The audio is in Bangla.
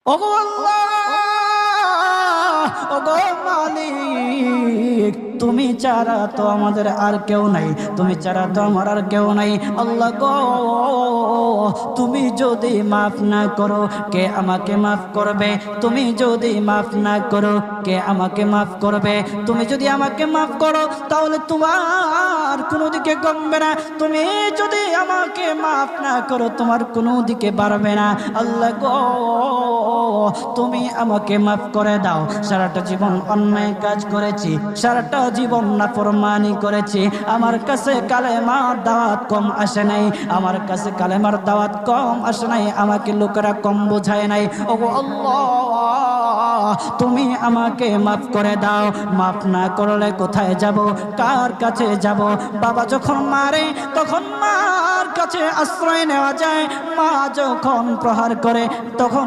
ওগো আল্লাহ, ওগো মালিক, তুমি ছাড়া তো আমাদের আর কেউ নাই, তুমি ছাড়া তো আমার আর কেউ নাই। আল্লাহ গো, তুমি যদি মাফ না করো কে আমাকে মাফ করবে? তুমি যদি মাফ না করো কে আমাকে মাফ করবে? তুমি যদি আমাকে মাফ করো তাহলে তোমার কোনো দিকে কমবে না, তুমি যদি আমাকে মাফ না করো তোমার কোনো দিকে বাড়বে না। আল্লাহ গো, তুমি আমাকে মাফ করে দাও। সারাটা জীবন অন্যায় কাজ করেছি, সারাটা জীবন নাফরমানি করেছি, আমার কাছে কালেমার দাওয়াত কম আসে নাই, আমার কাছে কালেমার দাওয়াত কম আসে নাই, আমাকে লোকেরা কম বোঝায় নাই। ওগো আল্লাহ, তুমি আমাকে মাফ করে দাও। মাফ না করলে কোথায় যাব, কার কাছে যাব? বাবা যখন মারে তখন মার কাছে আশ্রয় নেওয়া যায়, মা যখন প্রহার করে তখন